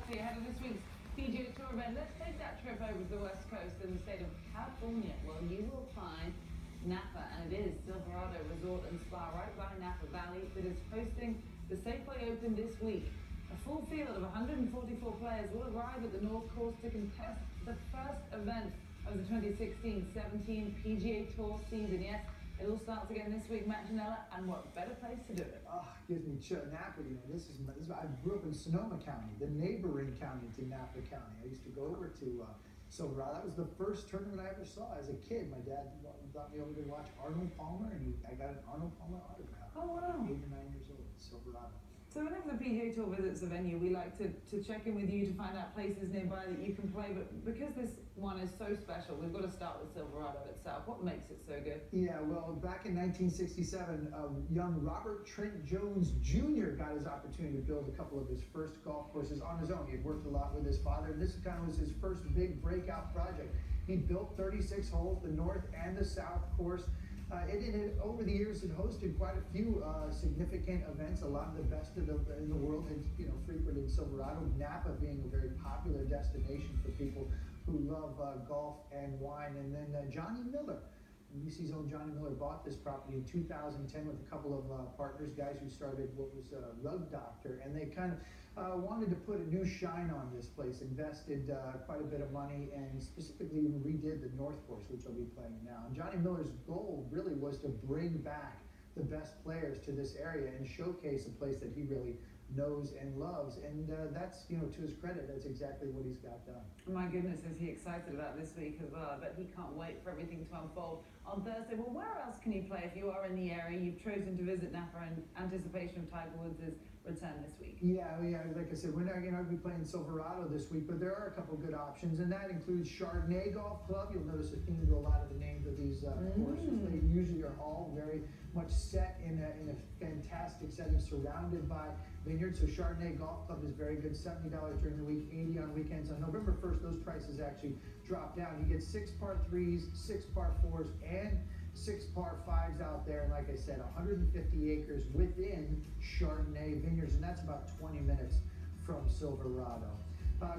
LT, ahead of this week's PGA Tour event. Let's take that trip over to the West Coast in the state of California. Well, you will find Napa, and it is Silverado Resort and Spa right by Napa Valley that is hosting the Safeway Open this week. A full field of 144 players will arrive at the North Course to contest the first event of the 2016-17 PGA Tour season. Yes, it all starts again this week, Matt Janella, and what better place to do it? Oh, gives me chill. Napa, this is I grew up in Sonoma County, the neighboring county to Napa County. I used to go over to Silverado. That was the first tournament I ever saw as a kid. My dad brought me over to watch Arnold Palmer, and I got an Arnold Palmer autograph. Oh, wow. 8 or 9 years old, Silverado. So whenever the PGA Tour visits a venue, we like to check in with you to find out places nearby that you can play. But because this one is so special, we've got to start with Silverado itself. What makes it so good? Yeah, well, back in 1967, young Robert Trent Jones Jr. got his opportunity to build a couple of his first golf courses on his own. He had worked a lot with his father, and this kind of was his first big breakout project. He built 36 holes, the north and the south course. Over the years, it hosted quite a few significant events. A lot of the best in the world had frequented Silverado. Napa being a very popular destination for people who love golf and wine. And then Johnny Miller, UBC's own Johnny Miller, bought this property in 2010 with a couple of partners, guys who started what was Rug Doctor, and they kind of wanted to put a new shine on this place, invested quite a bit of money, and specifically even redid the North Course, which I'll be playing now. And Johnny Miller's goal really was to bring back the best players to this area and showcase a place that he really knows and loves, and that's, to his credit, that's exactly what he's got done. My goodness, is he excited about this week as well? I bet he can't wait for everything to unfold on Thursday. Well, where else can you play if you are in the area? You've chosen to visit Napa in anticipation of Tiger Woods' return this week. Yeah, like I said, we're not going to be playing Silverado this week, but there are a couple good options, and that includes Chardonnay Golf Club. You'll notice a theme to a lot of the names of these courses. They usually are all very much set in a fantastic setting, surrounded by vineyards. So Chardonnay Golf Club is very good, $70 during the week, $80 on weekends. On November 1st, those prices actually drop down. You get 6 par 3s, 6 par 4s, and 6 par 5s out there. And like I said, 150 acres within Chardonnay vineyards, and that's about 20 minutes from Silverado.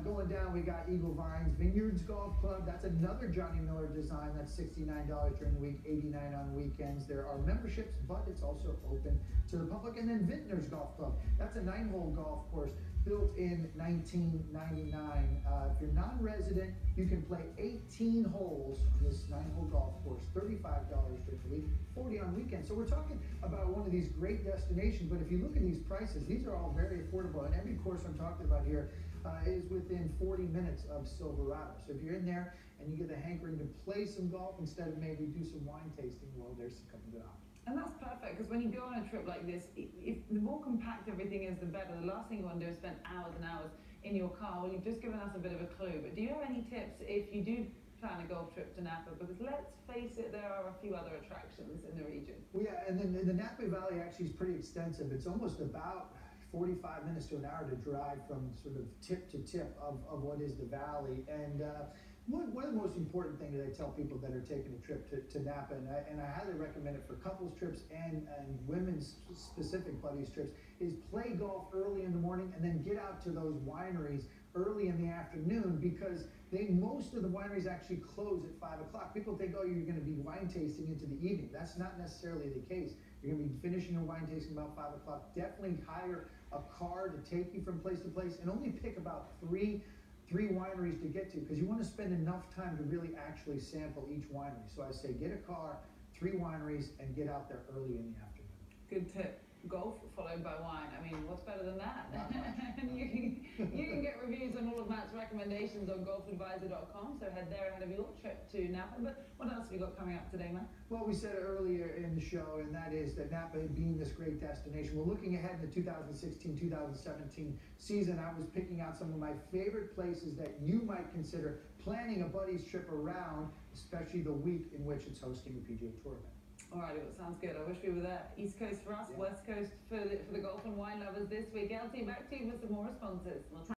Going down, we got Eagle Vines Vineyards Golf Club. That's another Johnny Miller design. That's $69 during the week, $89 on weekends. There are memberships, but it's also open to the public. And then Vintners Golf Club. That's a 9-hole golf course built in 1999. If you're non-resident, you can play 18 holes on this 9-hole golf course, $35 during the week, $40 on weekends. So we're talking about one of these great destinations, but if you look at these prices, these are all very affordable, and every course I'm talking about here is within 40 minutes of Silverado. So if you're in there and you get the hankering to play some golf instead of maybe do some wine tasting, well, there's a couple good options. And that's perfect, because when you go on a trip like this, if the more compact everything is, the better. The last thing you want to do is spend hours and hours in your car. Well, you've just given us a bit of a clue, but do you have any tips if you do plan a golf trip to Napa? Because let's face it, there are a few other attractions in the region. Well, yeah, and then the Napa Valley actually is pretty extensive. It's almost about 45 minutes to an hour to drive from sort of tip to tip of what is the valley. And one of the most important things that I tell people that are taking a trip to Napa, and I highly recommend it for couples trips and women's specific buddies trips, is play golf early in the morning and then get out to those wineries early in the afternoon, because most of the wineries actually close at 5 o'clock. People think, oh, you're going to be wine tasting into the evening. That's not necessarily the case. You're going to be finishing your wine tasting about 5 o'clock. Definitely hire a car to take you from place to place, and only pick about three wineries to get to, because you want to spend enough time to really actually sample each winery. So I say get a car, 3 wineries, and get out there early in the afternoon. Good tip. Golf followed by wine. I mean, what's better than that? And you can get reviews on all of Matt's recommendations on golfadvisor.com. So head there ahead of your trip to Napa. But what else have you got coming up today, Matt? Well, we said earlier in the show, and that is that Napa being this great destination. We're looking ahead to the 2016-2017 season. I was picking out some of my favorite places that you might consider planning a buddy's trip around, especially the week in which it's hosting the PGA Tour event. All right, well, sounds good. I wish we were there. East Coast for us, yeah. West Coast for the golf and wine lovers this week. LT, back to you for some more responses.